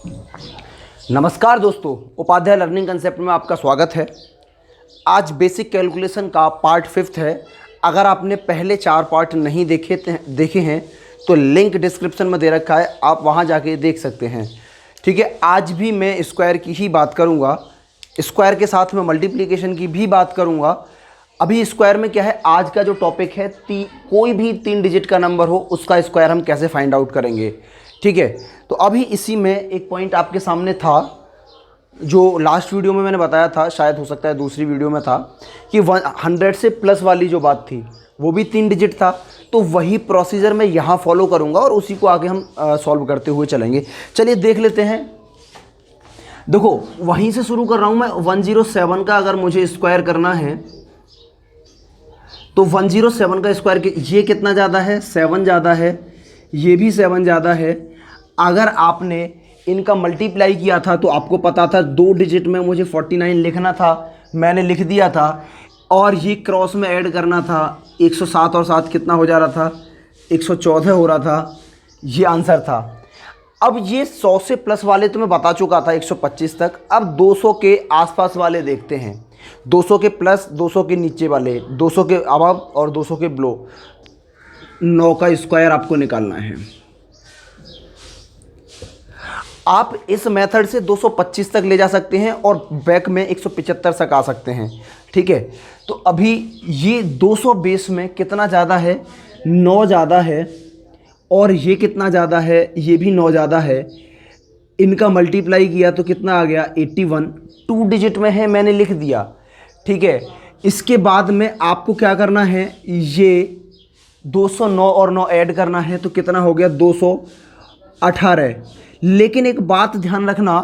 नमस्कार दोस्तों, Upadhyay learning concept में आपका स्वागत है। आज बेसिक कैलकुलेशन का पार्ट 5 है। अगर आपने पहले 4 पार्ट नहीं देखे हैं तो लिंक डिस्क्रिप्शन में दे रखा है, आप वहां जाके देख सकते हैं। ठीक है, आज भी मैं स्क्वायर की ही बात करूंगा। स्क्वायर के साथ में मल्टीप्लिकेशन की भी बात करूंगा। अभी स्क्वायर में क्या है, आज का जो टॉपिक है कोई भी 3 डिजिट का नंबर हो उसका स्क्वायर हम कैसे फाइंड आउट करेंगे। ठीक है, तो अभी इसी में एक पॉइंट आपके सामने था जो लास्ट वीडियो में मैंने बताया था, शायद हो सकता है दूसरी वीडियो में था, कि 100 से प्लस वाली जो बात थी वो भी 3 डिजिट था। तो वही प्रोसीजर मैं यहाँ फॉलो करूँगा और उसी को आगे हम सॉल्व करते हुए चलेंगे। चलिए देख लेते हैं। देखो, वहीं से शुरू कर रहा हूँ मैं। 107 का अगर मुझे स्क्वायर करना है तो 107 का स्क्वायर, ये कितना ज़्यादा है, 7 ज़्यादा है, ये भी 7 ज़्यादा है। अगर आपने इनका मल्टीप्लाई किया था तो आपको पता था 2 डिजिट में मुझे 49 लिखना था, मैंने लिख दिया था। और ये क्रॉस में ऐड करना था, 107 और 7 कितना हो जा रहा था, 114 हो रहा था। ये आंसर था। अब ये 100 से प्लस वाले तो मैं बता चुका था 125 तक। अब 200 के आसपास वाले देखते हैं। 200 के प्लस, 200 के नीचे वाले, 200 के अबव और 200 के बिलो। 9 का स्क्वायर आपको निकालना है। आप इस मेथड से 225 तक ले जा सकते हैं और बैक में 175 तक आ सकते हैं। ठीक है, तो अभी ये 200 बेस में कितना ज़्यादा है, 9 ज़्यादा है। और ये कितना ज़्यादा है, ये भी 9 ज़्यादा है। इनका मल्टीप्लाई किया तो कितना आ गया, 81। 2 डिजिट में है, मैंने लिख दिया। ठीक है, इसके बाद में आपको क्या करना है, ये 209 और 9 ऐड करना है तो कितना हो गया, 218। लेकिन एक बात ध्यान रखना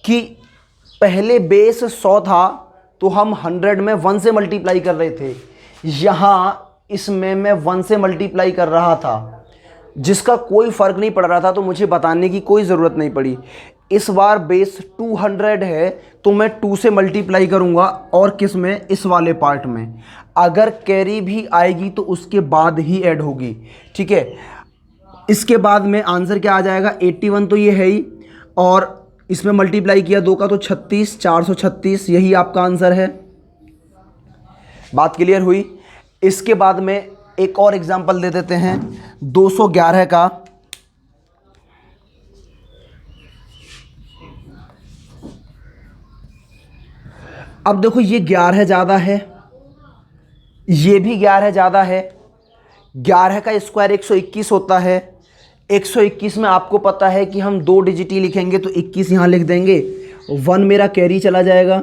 कि पहले बेस 100 था तो हम 100 में 1 से मल्टीप्लाई कर रहे थे। यहाँ इसमें मैं 1 से मल्टीप्लाई कर रहा था, जिसका कोई फ़र्क नहीं पड़ रहा था, तो मुझे बताने की कोई ज़रूरत नहीं पड़ी। इस बार बेस 200 है तो मैं 2 से मल्टीप्लाई करूँगा। और किस में, इस वाले पार्ट में। अगर कैरी भी आएगी तो उसके बाद ही ऐड होगी। ठीक है, इसके बाद में आंसर क्या आ जाएगा, 81 तो ये है ही, और इसमें मल्टीप्लाई किया 2 का तो 36, 436, यही आपका आंसर है। बात क्लियर हुई। इसके बाद में एक और एग्जांपल दे देते हैं, 211 का। अब देखो, ये 11 ज़्यादा है, ये भी 11 ज़्यादा है। 11 का स्क्वायर 121 होता है। 121 में आपको पता है कि हम 2 डिजिट ही लिखेंगे तो 21 यहाँ लिख देंगे, 1 मेरा कैरी चला जाएगा।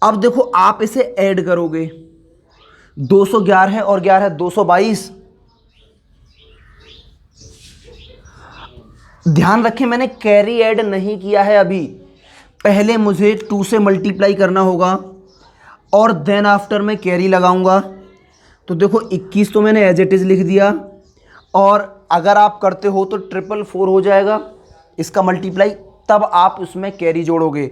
अब देखो, आप इसे ऐड करोगे, 211 और 11 222। ध्यान रखें, मैंने कैरी ऐड नहीं किया है अभी। पहले मुझे 2 से मल्टीप्लाई करना होगा और देन आफ्टर मैं कैरी लगाऊंगा। तो देखो, 21 तो मैंने एज इट इज़ लिख दिया। और अगर आप करते हो तो 444 हो जाएगा इसका मल्टीप्लाई, तब आप उसमें कैरी जोड़ोगे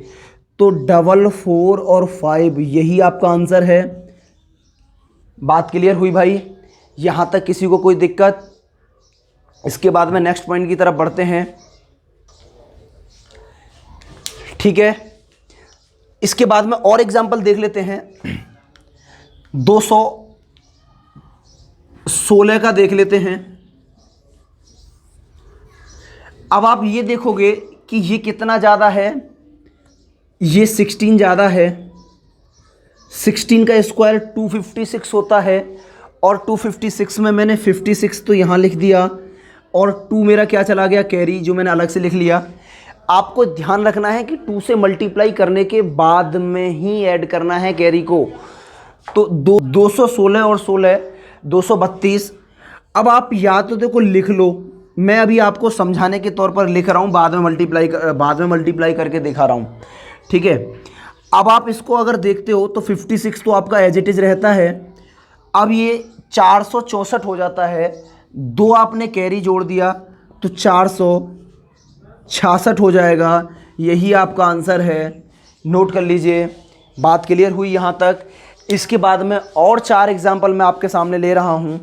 तो 44 और 5, यही आपका आंसर है। बात क्लियर हुई भाई, यहाँ तक किसी को कोई दिक्कत? इसके बाद में नेक्स्ट पॉइंट की तरफ बढ़ते हैं। ठीक है, इसके बाद में और एग्जांपल देख लेते हैं। 216 का देख लेते हैं। अब आप ये देखोगे कि ये कितना ज़्यादा है, ये 16 ज़्यादा है। 16 का स्क्वायर 256 होता है और 256 में मैंने 56 तो यहाँ लिख दिया और 2 मेरा क्या चला गया, कैरी, जो मैंने अलग से लिख लिया। आपको ध्यान रखना है कि 2 से मल्टीप्लाई करने के बाद में ही ऐड करना है कैरी को। तो 216 और 16 232। अब आप या तो देखो लिख लो, मैं अभी आपको समझाने के तौर पर लिख रहा हूँ, बाद में मल्टीप्लाई करके दिखा रहा हूँ। ठीक है, अब आप इसको अगर देखते हो तो 56 तो आपका एज इट इज़ रहता है। अब ये 464 हो जाता है, 2 आपने कैरी जोड़ दिया तो 466 हो जाएगा, यही आपका आंसर है। नोट कर लीजिए। बात क्लियर हुई यहाँ तक। इसके बाद में और 4 एग्जाम्पल मैं आपके सामने ले रहा हूँ।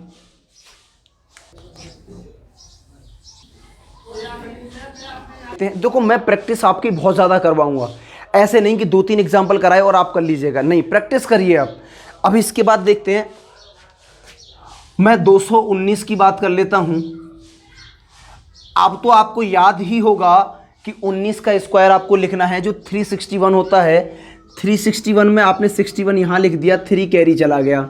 देखो मैं प्रैक्टिस आपकी बहुत ज़्यादा करवाऊंगा, ऐसे नहीं कि 2-3 एग्जाम्पल कराए और आप कर लीजिएगा, नहीं, प्रैक्टिस करिए आप। अब इसके बाद देखते हैं, मैं 219 की बात कर लेता हूं। अब तो आपको याद ही होगा कि 19 का स्क्वायर आपको लिखना है जो 361 होता है। 361 में आपने 61 यहाँ लिख दिया, 3 कैरी चला गया,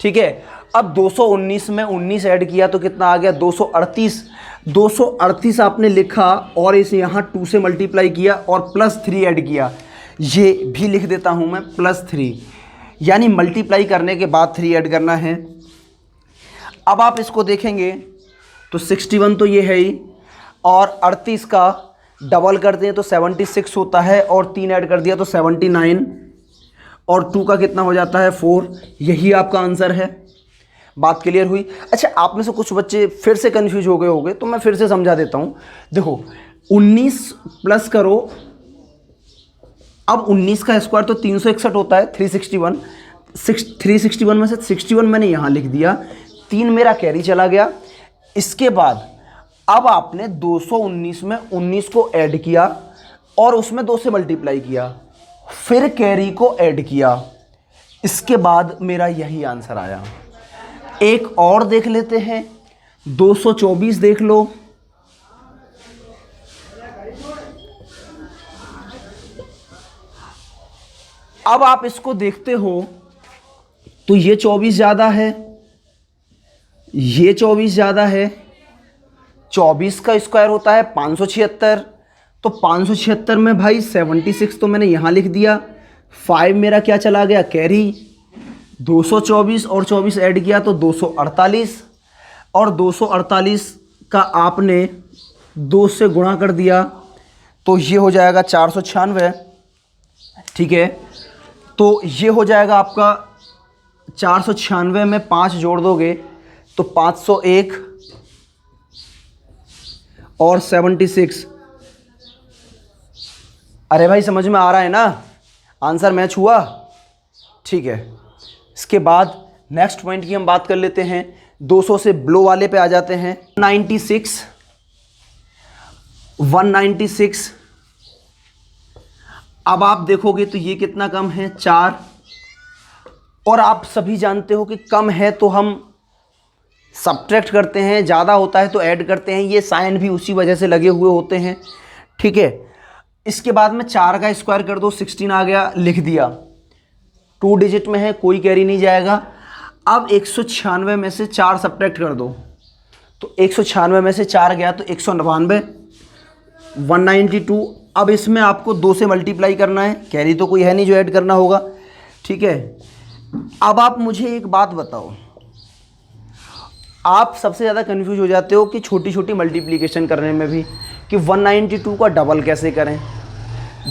ठीक है। अब 219 में 19 ऐड किया तो कितना आ गया, 238। 238 आपने लिखा और इसे यहाँ 2 से मल्टीप्लाई किया और +3 ऐड किया, ये भी लिख देता हूँ मैं +3, यानी मल्टीप्लाई करने के बाद 3 ऐड करना है। अब आप इसको देखेंगे तो 61 तो ये है ही, और 38 का डबल करते हैं तो 76 होता है, और 3 ऐड कर दिया तो 79, और 2 का कितना हो जाता है 4। यही आपका आंसर है। बात क्लियर हुई? अच्छा, आप में से कुछ बच्चे फिर से कंफ्यूज हो गए होंगे तो मैं फिर से समझा देता हूँ। देखो 19 प्लस करो, अब 19 का स्क्वायर तो 361 होता है, 361 में से 61 मैंने यहाँ लिख दिया, 3 मेरा कैरी चला गया। इसके बाद अब आपने 219 में 19 को ऐड किया और उसमें 2 से मल्टीप्लाई किया, फिर कैरी को ऐड किया, इसके बाद मेरा यही आंसर आया। एक और देख लेते हैं, 224 देख लो। अब आप इसको देखते हो तो ये 24 ज़्यादा है, ये 24 ज़्यादा है। 24 का स्क्वायर होता है 576, तो 576 में भाई 76 तो मैंने यहाँ लिख दिया, 5 मेरा क्या चला गया, कैरी। 224 और 24 ऐड किया तो 248, और 248 का आपने 2 से गुणा कर दिया तो ये हो जाएगा 496, ठीक है। तो ये हो जाएगा आपका 496 में 5 जोड़ दोगे तो 501 और 76। अरे भाई समझ में आ रहा है ना, आंसर मैच हुआ, ठीक है। इसके बाद नेक्स्ट पॉइंट की हम बात कर लेते हैं, 200 से बिलो वाले पे आ जाते हैं। 196 अब आप देखोगे तो ये कितना कम है, 4, और आप सभी जानते हो कि कम है तो हम सब्ट्रैक्ट करते हैं, ज़्यादा होता है तो ऐड करते हैं, ये साइन भी उसी वजह से लगे हुए होते हैं, ठीक है। इसके बाद में 4 का स्क्वायर कर दो, 16 आ गया, लिख दिया, 2 डिजिट में है, कोई कैरी नहीं जाएगा। अब 196 में से 4 सब्ट्रैक्ट कर दो तो 196 में से 4 गया तो 199, 192। अब इसमें आपको 2 से मल्टीप्लाई करना है, कैरी तो कोई है नहीं जो ऐड करना होगा, ठीक है। अब आप मुझे एक बात बताओ, आप सबसे ज़्यादा कंफ्यूज हो जाते हो कि छोटी छोटी मल्टीप्लिकेशन करने में भी, कि 192 का डबल कैसे करें।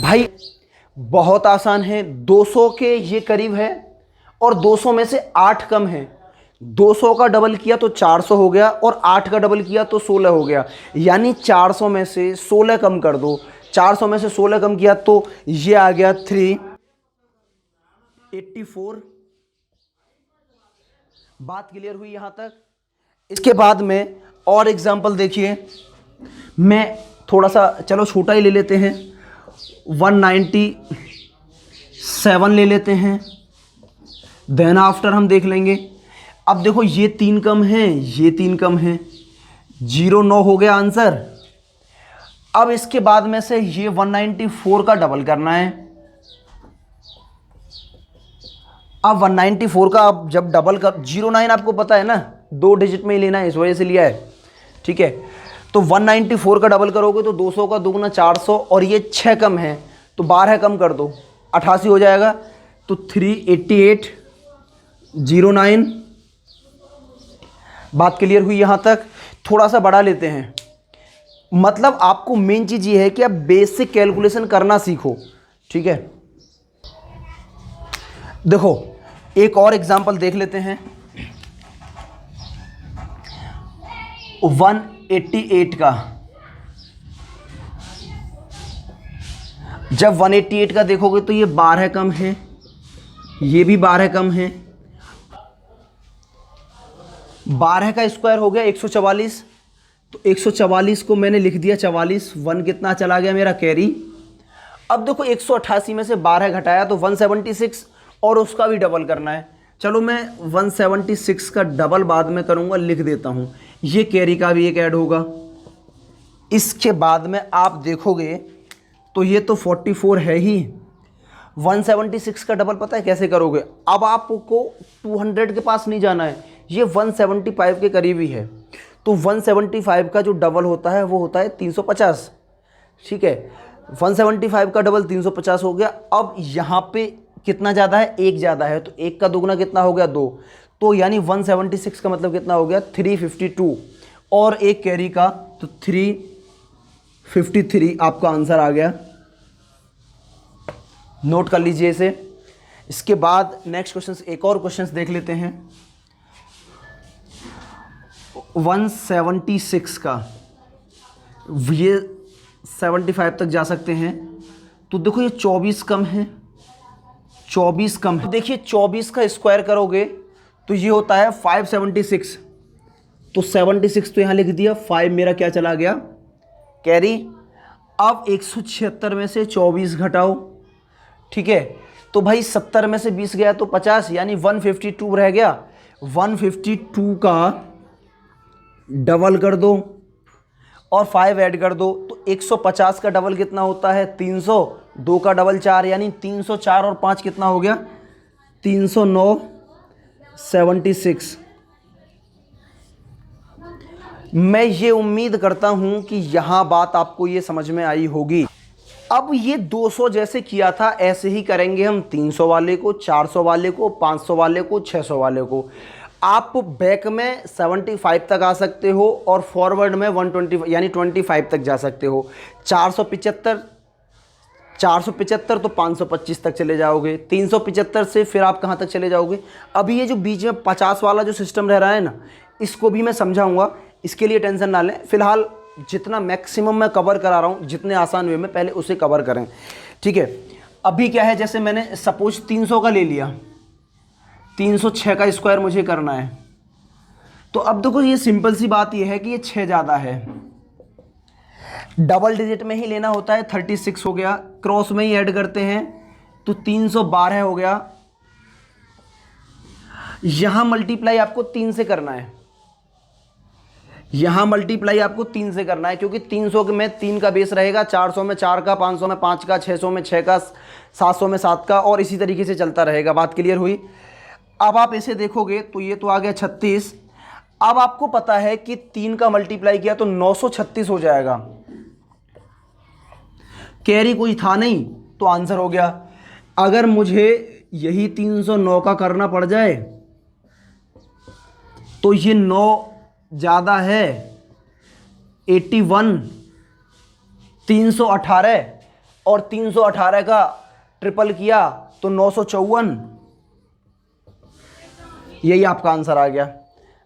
भाई बहुत आसान है, 200 के ये करीब है और 200 में से 8 कम है, 200 का डबल किया तो 400 हो गया और 8 का डबल किया तो 16 हो गया, यानी 400 में से 16 कम कर दो, 400 में से 16 कम किया तो ये आ गया 384। बात क्लियर हुई यहाँ तक? इसके बाद में और एग्जांपल देखिए, मैं थोड़ा सा चलो छोटा ही ले लेते हैं, 197 ले लेते हैं, देन आफ्टर हम देख लेंगे। अब देखो ये 3 कम है, ये 3 कम है, 09 हो गया आंसर। अब इसके बाद में से ये 194 का डबल करना है। अब 194 का आप जब डबल कर, 09 आपको पता है ना 2 डिजिट में ही लेना है, इस वजह से लिया है, ठीक है। तो 194 का डबल करोगे तो 200 का दुगना 400, और ये 6 कम है तो 12 कम कर दो, 88 हो जाएगा। तो 388 09। बात क्लियर हुई यहाँ तक? थोड़ा सा बढ़ा लेते हैं, मतलब आपको मेन चीज़ ये है कि आप बेसिक कैलकुलेशन करना सीखो, ठीक है। देखो एक और एग्जांपल देख लेते हैं, 188 का। जब 188 का देखोगे तो ये 12 कम है, ये भी 12 कम है, 12 का स्क्वायर हो गया 144, तो 144 को मैंने लिख दिया 44, 1 कितना चला गया मेरा कैरी। अब देखो 188 में से 12 घटाया तो 176 और उसका भी डबल करना है। चलो मैं 176 का डबल बाद में करूँगा, लिख देता हूँ। ये कैरी का भी एक ऐड होगा। इसके बाद में आप देखोगे तो ये तो 44 है ही। 176 का डबल पता है कैसे करोगे? अब आपको 200 के पास नहीं जाना है, ये 175 के करीब ही है। तो 175 का जो डबल होता है वो होता है 350। ठीक है, 175 का डबल 350 हो गया। अब यहाँ पे कितना ज़्यादा है? 1 ज़्यादा है, तो 1 का दुगना कितना हो गया? 2। तो यानी 176 का मतलब कितना हो गया? 352 और एक कैरी का तो 353 आपका आंसर आ गया। नोट कर लीजिए इसे। इसके बाद नेक्स्ट क्वेश्चन, एक और क्वेश्चन देख लेते हैं। 176 का, ये 75 तक जा सकते हैं। तो देखो ये 24 कम है, 24 कम है। देखिए 24 का स्क्वायर करोगे तो ये होता है 576। तो 76 तो यहाँ लिख दिया, 5 मेरा क्या चला गया? कैरी। अब 176 में से 24 घटाओ। ठीक है, तो भाई 70 में से 20 गया तो 50, यानी 152 रह गया। 152 का डबल कर दो और 5 ऐड कर दो, तो 150 का डबल कितना होता है? 300। 2 का डबल 4, यानी 304 और 5 कितना हो गया? 309, 76। मैं ये उम्मीद करता हूं कि यहां बात आपको ये समझ में आई होगी। अब ये 200 जैसे किया था ऐसे ही करेंगे हम 300 वाले को, 400 वाले को, 500 वाले को, 600 वाले को। आप बैक में 75 तक आ सकते हो और फॉरवर्ड में 120 यानी 25 तक जा सकते हो। 475 तो 525 तक चले जाओगे। 375 से फिर आप कहाँ तक चले जाओगे? अभी ये जो बीच में 50 वाला जो सिस्टम रह रहा है ना, इसको भी मैं समझाऊंगा, इसके लिए टेंशन ना लें। फिलहाल जितना मैक्सिमम मैं कवर करा रहा हूँ, जितने आसान वे में, पहले उसे कवर करें। ठीक है, अभी क्या है, जैसे मैंने सपोज 300 का ले लिया, 306 का स्क्वायर मुझे करना है। तो अब देखो ये सिंपल सी बात ये है कि ये 6 ज़्यादा है, डबल डिजिट में ही लेना होता है। 36 हो गया, क्रॉस में ही ऐड करते हैं तो 312 हो गया। यहां मल्टीप्लाई आपको 3 से करना है, यहां मल्टीप्लाई आपको 3 से करना है, क्योंकि 300 में 3 का बेस रहेगा, 400 में 4 का, 500 में 5 का, 600 में 6 का, 700 में 7 का, और इसी तरीके से चलता रहेगा। बात क्लियर हुई? अब आप इसे देखोगे तो ये तो आ गया 36। अब आपको पता है कि 3 का मल्टीप्लाई किया तो 936 हो जाएगा। कैरी कोई था नहीं तो आंसर हो गया। अगर मुझे यही 309 का करना पड़ जाए तो ये 9 ज़्यादा है, 81, 318 और 318 का ट्रिपल किया तो 954, यही आपका आंसर आ गया।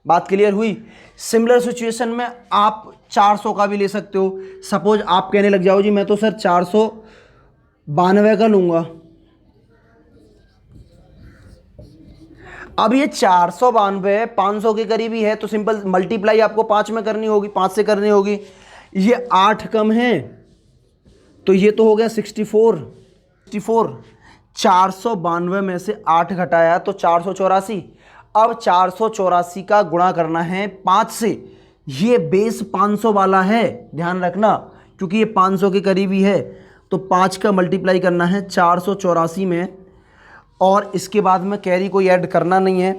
बात क्लियर हुई? सिमिलर सिचुएशन में आप 400 का भी ले सकते हो। सपोज आप कहने लग जाओ जी मैं तो सर 492 का लूँगा। अब ये 492 500 के करीब ही है, तो सिंपल मल्टीप्लाई आपको 5 में करनी होगी, 5 से करनी होगी। ये 8 कम है तो ये तो हो गया 64। 492 में से 8 घटाया तो 484। अब 484 का गुणा करना है 5 से। ये बेस 500 वाला है, ध्यान रखना, क्योंकि ये 500 के करीब ही है। तो 5 का मल्टीप्लाई करना है 484 में, और इसके बाद में कैरी कोई ऐड करना नहीं है।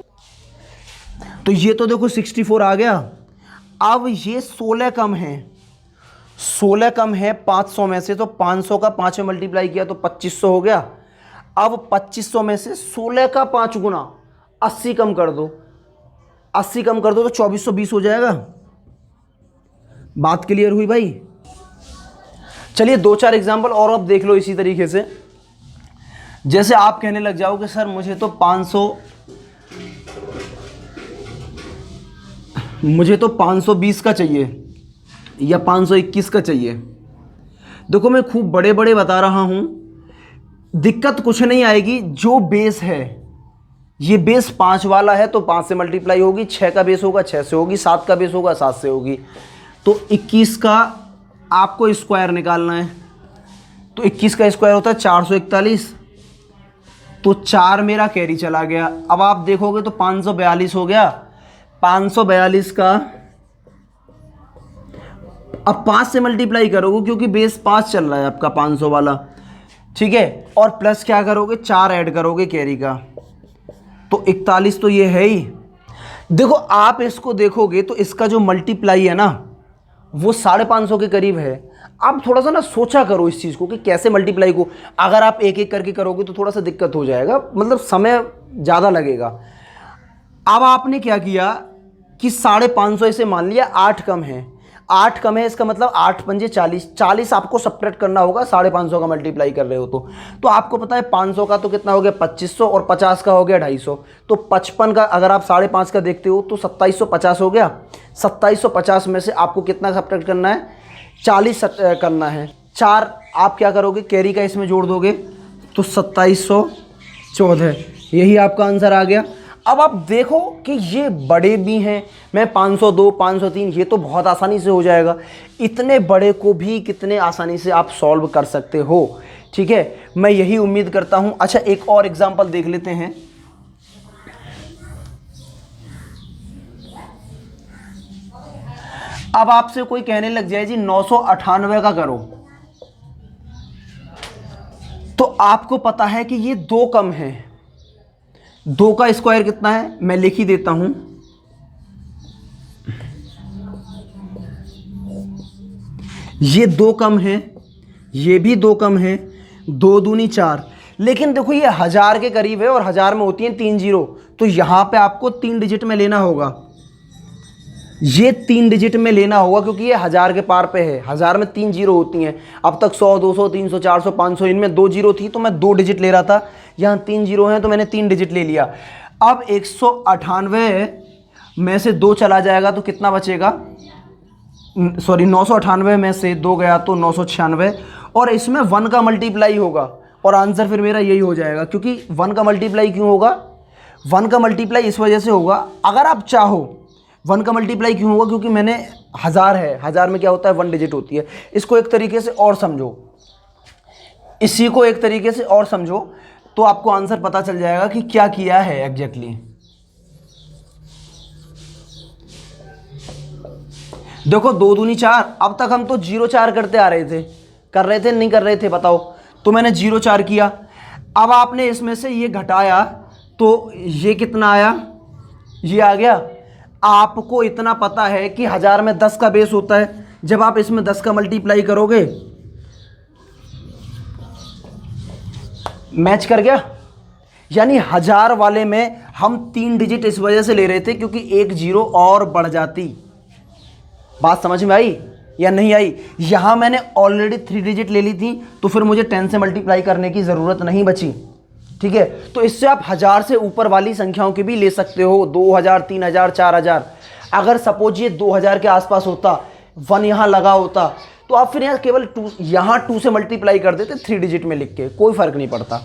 तो ये तो देखो 64 आ गया। अब ये 16 कम है, 16 कम है 500 में से, तो 500 का 5 में मल्टीप्लाई किया तो 2500 हो गया। अब 2500 में से 16 का 5 गुना 80 कम कर दो, 80 कम कर दो तो 2420 हो जाएगा। बात क्लियर हुई भाई? चलिए 2-4 एग्जाम्पल और अब देख लो इसी तरीके से। जैसे आप कहने लग जाओ कि सर मुझे तो 520 का चाहिए या 521 का चाहिए। देखो मैं खूब बड़े बड़े बता रहा हूं, दिक्कत कुछ नहीं आएगी। जो बेस है, ये बेस 5 वाला है तो 5 से मल्टीप्लाई होगी, 6 का बेस होगा 6 से होगी, 7 का बेस होगा 7 से होगी। तो 21 का आपको स्क्वायर निकालना है, तो 21 का स्क्वायर होता है 441, तो 4 मेरा कैरी चला गया। अब आप देखोगे तो 542 हो गया। 542 का अब 5 से मल्टीप्लाई करोगे क्योंकि बेस 5 चल रहा है आपका 500 वाला, ठीक है। और प्लस क्या करोगे, 4 ऐड करोगे कैरी का, तो 41 तो ये है ही। देखो आप इसको देखोगे तो इसका जो मल्टीप्लाई है ना वो 550 के करीब है। आप थोड़ा सा ना सोचा करो इस चीज़ को कि कैसे मल्टीप्लाई को, अगर आप एक एक करके करोगे तो थोड़ा सा दिक्कत हो जाएगा, मतलब समय ज़्यादा लगेगा। अब आपने क्या किया कि 550 से मान लिया 8 कम है, 8 कम है, इसका मतलब 8 पंजे 40, 40 आपको सब्ट्रैक्ट करना होगा 550 का मल्टीप्लाई कर रहे हो तो आपको पता है 500 का तो कितना हो गया 2500 और 50 का हो गया 250, तो 55 का अगर आप 5.5 का देखते हो तो 2750 हो गया। 2750 में से आपको कितना सब्ट्रैक्ट करना है, 40 करना है। 4 आप क्या करोगे, कैरी का इसमें जोड़ दोगे तो 2714, यही आपका आंसर आ गया। अब आप देखो कि ये बड़े भी हैं, मैं 502 503 ये तो बहुत आसानी से हो जाएगा, इतने बड़े को भी कितने आसानी से आप सॉल्व कर सकते हो, ठीक है, मैं यही उम्मीद करता हूं। अच्छा एक और एग्जांपल देख लेते हैं। अब आपसे कोई कहने लग जाए जी 998 का करो, तो आपको पता है कि ये 2 कम है, 2 का स्क्वायर कितना है मैं लिख ही देता हूं, ये 2 कम है, ये भी 2 कम है, 2 दूनी 4, लेकिन देखो ये 1000 के करीब है और 1000 में होती हैं 3 जीरो, तो यहां पे आपको 3 डिजिट में लेना होगा, ये 3 डिजिट में लेना होगा क्योंकि ये 1000 के पार पे है, 1000 में 3 जीरो होती हैं। अब तक 100 200 300 400 500 इनमें 2 जीरो थी तो मैं 2 डिजिट ले रहा था, यहाँ 3 जीरो हैं तो मैंने 3 डिजिट ले लिया। अब 198 में से 2 चला जाएगा तो कितना बचेगा, सॉरी 998 में से 2 गया तो 996, और इसमें 1 का मल्टीप्लाई होगा और आंसर फिर मेरा यही हो जाएगा। क्योंकि 1 का मल्टीप्लाई क्यों होगा, 1 का मल्टीप्लाई इस वजह से होगा, अगर आप चाहो 1 का मल्टीप्लाई क्यों होगा क्योंकि मैंने 1000 है, 1000 में क्या होता है 1 डिजिट होती है। इसको एक तरीके से और समझो, इसी को एक तरीके से और समझो तो आपको आंसर पता चल जाएगा कि क्या किया है एग्जैक्टली। देखो 2 दूनी 4, अब तक हम तो 0 4 करते आ रहे थे, कर रहे थे नहीं कर रहे थे बताओ, तो मैंने 0 4 किया। अब आपने इसमें से ये घटाया तो ये कितना आया, ये आ गया। आपको इतना पता है कि 1000 में 10 का बेस होता है, जब आप इसमें 10 का मल्टीप्लाई करोगे, मैच कर गया, यानी 1000 वाले में हम 3 डिजिट इस वजह से ले रहे थे क्योंकि 1 जीरो और बढ़ जाती। बात समझ में आई या नहीं आई, यहां मैंने ऑलरेडी 3 डिजिट ले ली थी तो फिर मुझे 10 से मल्टीप्लाई करने की ज़रूरत नहीं बची, ठीक है। तो इससे आप 1000 से ऊपर वाली संख्याओं के भी ले सकते हो, 2000 3000 4000। अगर सपोज ये 2000 के आसपास होता, 1 यहाँ लगा होता, तो आप फिर यहाँ केवल 2 यहाँ 2 से मल्टीप्लाई कर देते 3 डिजिट में लिख के, कोई फ़र्क नहीं पड़ता।